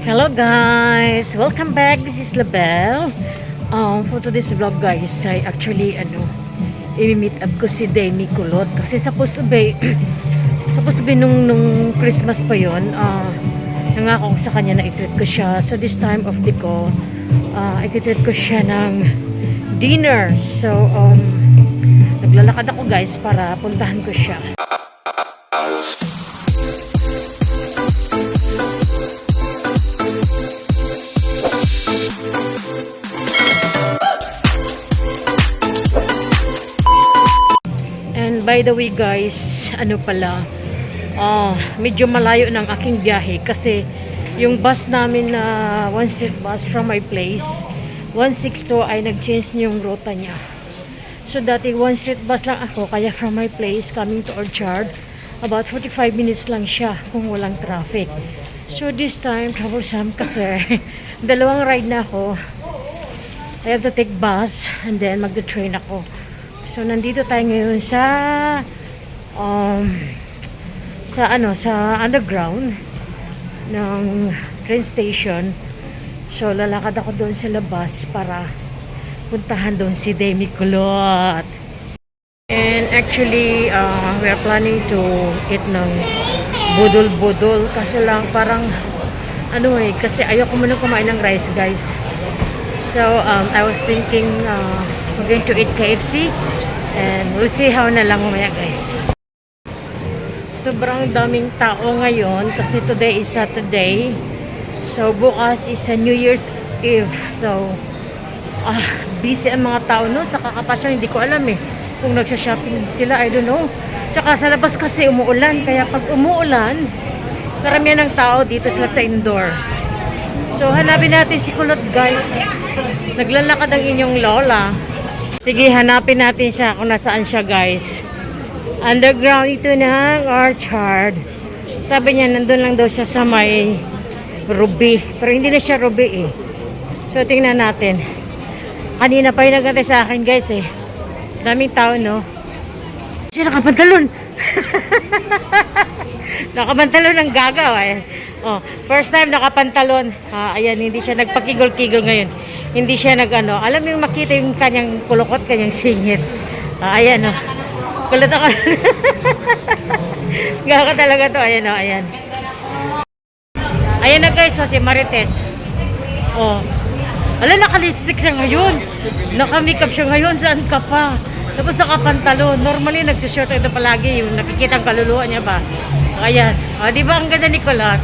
Hello guys! Welcome back. This is Labelle. For today's vlog guys, I actually i-meet up ko si Demi Kulot kasi supposed to be nung Christmas pa yon. Nangako ko sa kanya na i-treat ko siya. So this time of the ko, i-treat ko siya ng dinner. So naglalakad ako guys para puntahan ko siya. And by the way guys, medyo malayo ng aking biyahe kasi yung bus namin na one street bus from my place 162 ay nag-change yung ruta niya. So dati one street bus lang ako, kaya from my place coming to Orchard about 45 minutes lang siya kung walang traffic. So this time troublesome kasi dalawang ride na ako. I have to take bus and then magte-train ako. So nandito tayo ngayon sa underground ng train station. So lalakad ako doon sa labas para puntahan doon si Demi Kulot. And actually we are planning to eat ng budol-budol kasi lang parang kasi ayoko muna kumain ng rice guys. So I was thinking we're going to eat KFC and we'll see how na lang mamaya guys. Sobrang daming tao ngayon kasi today is Saturday. So bukas is a New Year's Eve. So busy ang mga tao no sa kakapasya. Hindi ko alam kung nagsha-shopping sila, I don't know. Tsaka sa labas kasi umuulan, kaya pag umuulan karamihan ng tao dito sila sa indoor. So hanapin natin si Kulot guys. Naglalakad ang inyong lola. Sige, hanapin natin siya kung nasaan siya guys. Underground ito ng Orchard. Sabi niya nandun lang daw siya sa may Ruby. Pero hindi na siya Ruby So tingnan natin. Kanina pa yung nagantay sa akin guys Daming tao no. Siya nakapantalon. Nakapantalon ng gagaw first time nakapantalon. Ayan, hindi siya nagpakigol-kigol ngayon. Hindi siya alam mo yung makita yung kanyang kulokot, kanyang singit. Ayan kulot ako. Gaga talaga to. Ayan Ayan na guys, si Marites. Naka-lipstick siya ngayon. Naka-makeup siya ngayon. Saan ka pa? Tapos nakapantalon. Normally, nagsushort ito palagi. Yung nakikita ang kaluluwa niya ba? Ayan. Di ba ang ganda ni Kulot?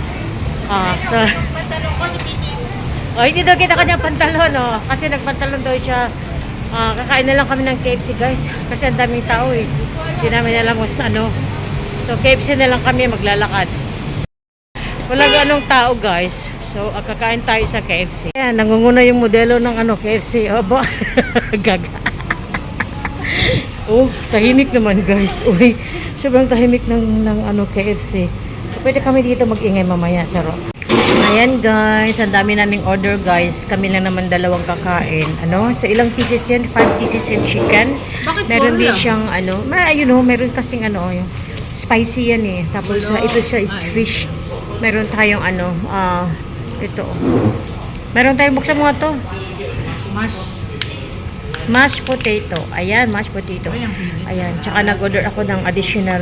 Hindi daw kita kanyang pantalon kasi nagpantalon daw siya. Kakain na lang kami ng KFC guys kasi ang daming tao hindi namin alam kung so KFC na lang kami maglalakad. Wala ganong tao guys. So kakain tayo sa KFC. Ayan, nangunguna yung modelo ng KFC. Gaga. Tahimik naman guys. Sobrang tahimik ng KFC. So, pwede kami dito mag-ingay mamaya, charot. Ayan guys, ang dami naming order guys. Kami lang naman dalawang kakain. So ilang pieces yan? 5 pieces yung chicken. Meron din siyang meron kasing yung spicy yan Tapos ito siya is fish. Meron tayong ito. Meron tayong buksan mga to. Mashed potato. Ayan, mashed potato. Ayan, tsaka nag-order ako ng additional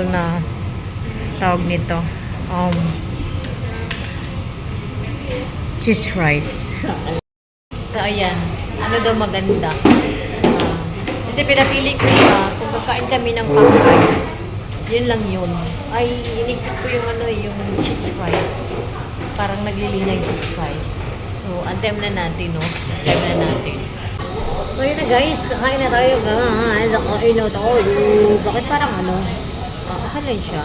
na tawag nito. Cheese fries. So ayan, daw maganda. Kasi pinapili ko siya kung magkain kami ng pangkain. Yun lang yun. Ay, inisip ko yung cheese fries. Parang naglilinya yung cheese fries. So, anthem na natin, Anthem na natin. So yun na guys, kakain na tayo guys. Kakain na tayo. Bakit parang akalan siya?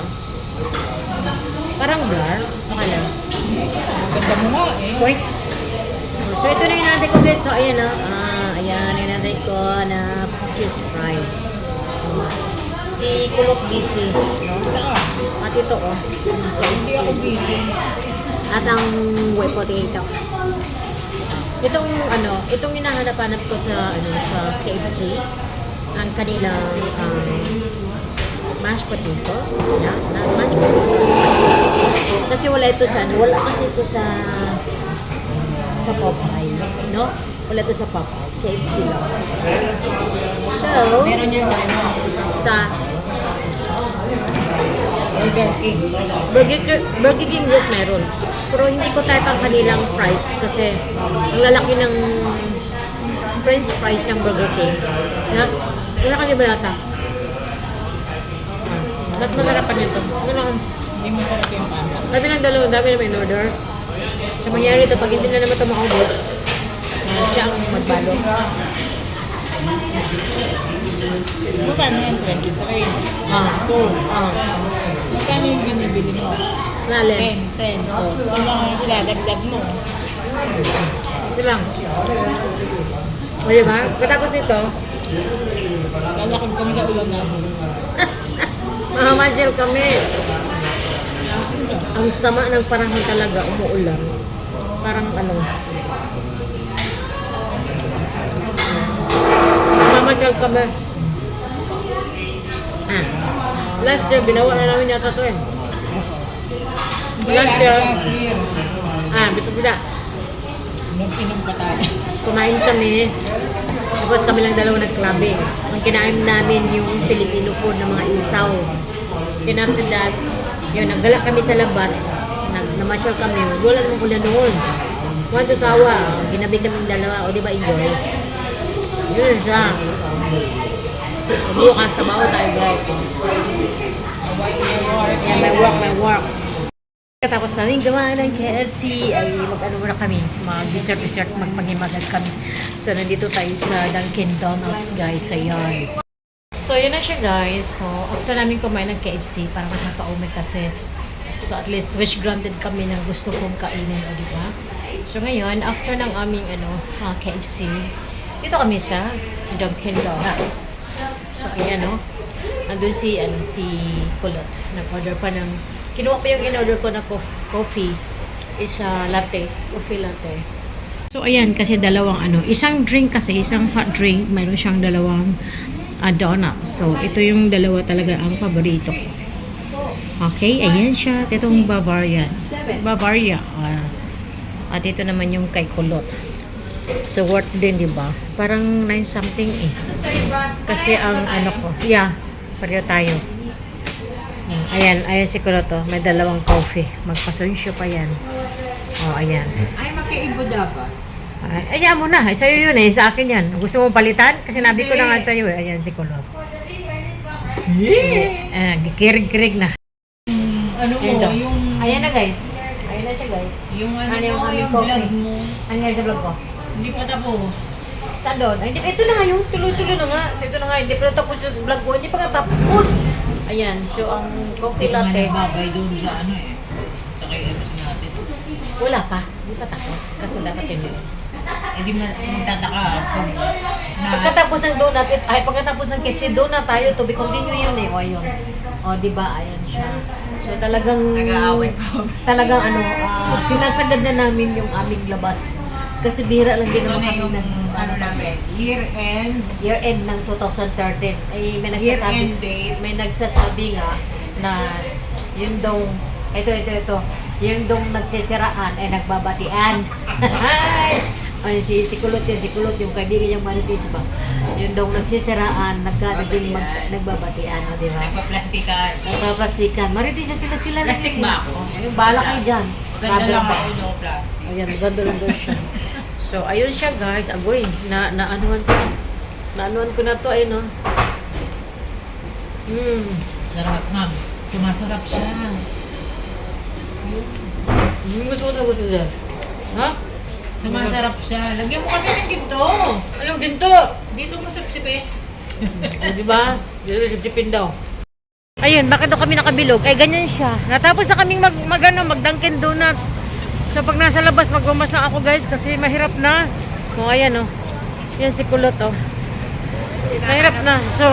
Parang blur. Akalan. Ganda mo nga Wait. So ito na yung natin ko guys. So ayan ayan yung natin ko na cheese fries. Si Kulot busy. At ito Hindi ako busy. At ang white potato. Itong hinahanap-hanap ko sa KFC. Ang kanilang mashed potato. Yeah, mashed potato. Kasi wala ito sa, wala kasi ito sa Popeye, no? Wala ito sa Popeye. KFC lang. So, Meron yan sa ano? sa Burger King. Burger King, yes, meron. Pero hindi ko type ang kanilang fries kasi ang lalaki ng French fries ng Burger King. Yeah? Wala kanya ba yata? Mas masarapan nito. Ano lang, Hindi masarap yung ano. kami ng dalawa, dami na may order. So, mangyari ito, pag hindi na naman ito makaubos, siya ang magbalo. Magkano yan? 23. Magkano yung binibili mo? Nalin. 10. Oh. Kung lang sila, dagdag mo. Ito lang. O, diba? Katapos nito, Kalakad kami sa ulan namin. mamamasyal kami. Ang sama ng panahon talaga, umuulan. Parang ano. Mamamasyal kami. Last year, binawa na namin yata ito eh. Last year. Last year. Bito-bida. Nag-inom pa tayo. Kumain kami. Tapos kami lang dalawa nag-clubbing. Ang kinain namin yung Filipino food ng mga isaw. Then after that, yun, naggala kami sa labas. Namasyal kami. Wala namang ulan noon. One to sawa. Ginabi kami dalawa. O di ba enjoy? Yun siya. Bukas sa baho tayo guys. Yeah, my work. Tapos namin gawa ng KFC ay mag-ano muna kami, mag-dessert, magpanghimagas kami. So, nandito tayo sa Dunkin' Donuts, guys. Ayan. So, yun na siya, guys. So, after namin kumain ng KFC, parang nakaka-umi kasi. So, at least wish granted kami ng gusto kong kainin, o diba? So, ngayon, after ng aming KFC, dito kami sa Dunkin' Donuts. So, ayan, o. Andun si Kulot. Nag-order pa ng kinuha pa yung in-order ko na coffee is coffee latte. So ayan kasi dalawang isang drink kasi, isang hot drink, mayroon siyang dalawang donut. So ito yung dalawa talaga ang paborito ko. Okay, ayan siya. Itong Bavaria. At ito naman yung kay Kulot. So worth din, di ba? Parang 9 something eh. Kasi ang pareho tayo. Ayan si Kuroto. May dalawang coffee. Magpasunsyo pa yan. Ayan. Ay, magkaiba dapat. Ayan mo na. Sa'yo yun eh. Sa akin yan. Gusto mong palitan? Kasi nabi ko na nga sa'yo eh. Ayan si Kuroto. Kirig-kirig na. Ano mo, Ito. yung... Ayan na guys. Ayan na siya guys. Yung ano Ano yung mo, aming yung coffee? vlog mo. Ano nga sa vlog ko? Hindi pa tapos. Saan doon? Ay, ito na nga yung tuloy-tuloy na nga. So ito na nga. Hindi pa natapos yung vlog ko. Hindi pa nga tapos. Ayan. So ang coffee Hindi ka latte. nagbabay doon sa ano eh. Sa KFC natin. Wala pa. Hindi pa tapos. Kasi dapat 10 minutes. Eh di magtataka pag Pagkatapos ng donut, pagkatapos ng KFC, donut tayo to be continue yun eh. O yun. O diba, ayan siya. So talagang, nag-aaway pa. talagang sinasagad na namin yung aming labas. Kasi bihira lang din Ito naman na kami yung ng ano namin, year-end. year-end ng 2013. Ay, Year-end date. may nagsasabi nga na yun daw, ito, yung daw nagsisiraan ay nagbabatian. Ay, si Kulot yung kaibigan niyang Marites ba? Yung daw nagsisiraan, nagbabatian, di ba? Nagpa-plastikan. Nagpaplastikan. Marites sila. Plastic ba ako? Yung bala kayo dyan. Maganda lang Rubber ako ba? yung plastic. Ayan, maganda lang daw siya. So, ayun siya guys. Agoy, naanuhan ko na. Naanuhan ko na to, ayun o. Sarap nga. Sumasarap siya. Gusto ko siya. Ha? Sumasarap siya. Lagyan mo kasi ng ginto. Anong ginto? Dito mo sipsipin. Di ba? Dito sipsipin daw. Ayun, bakit daw kami nakabilog? Ay, ganyan siya. Natapos na kaming mag-Dunkin' Donuts. So, pag nasa labas, magmamas na ako guys kasi mahirap na. O, ayan o. Yan si Kulot o. Mahirap na. So,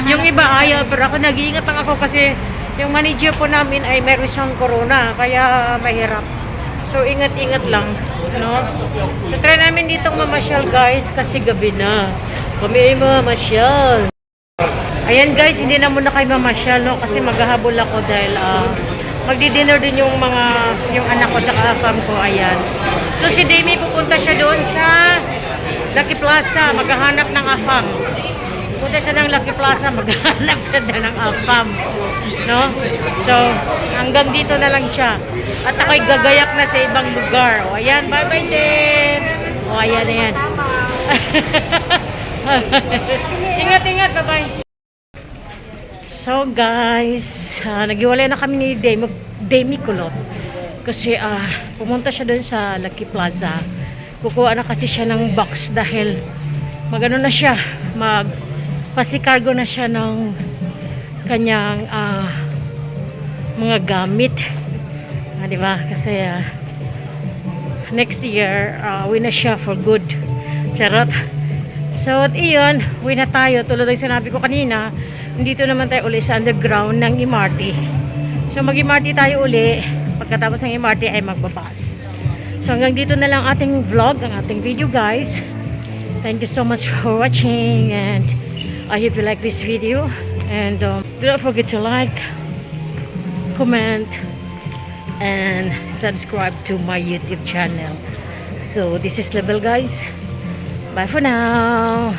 yung iba ayaw. Pero ako nag-iingat lang ako kasi yung manager po namin ay meron siyang corona. Kaya mahirap. So, ingat-ingat lang. No? So, try namin ditong mamasyal guys kasi gabi na. Kami ay mamasyal. Ayan guys, hindi na muna kayo mamasyal, no? Kasi maghahabol ako dahil magdi-dinner din yung anak ko tsaka fam ko, ayan. So si Demi pupunta siya doon sa Lucky Plaza, maghahanap ng afam. Punta siya ng Lucky Plaza, maghahanap siya din ng afam. No? So, hanggang dito na lang siya. At ako'y gagayak na sa ibang lugar. O, ayan, bye-bye din. O, ayan, ayan. Ingat, bye-bye. So, guys, naghiwalay na kami ni Demi Kulot. Kasi, pumunta siya doon sa Lucky Plaza. Kukuha na kasi siya ng box dahil magano na siya, pasikargo na siya ng kanyang mga gamit. Di ba? Kasi next year, uwi na siya for good. Charot. So, at iyon, uwi na tayo. Tulad ng sinabi ko kanina, dito naman tayo uli sa underground ng MRT. So, mag-MRT tayo uli. Pagkatapos ng MRT ay magbabas. So, hanggang dito na lang ating vlog, ang ating video, guys. Thank you so much for watching, and I hope you like this video. And do not forget to like, comment, and subscribe to my YouTube channel. So, this is Lebel, guys. Bye for now.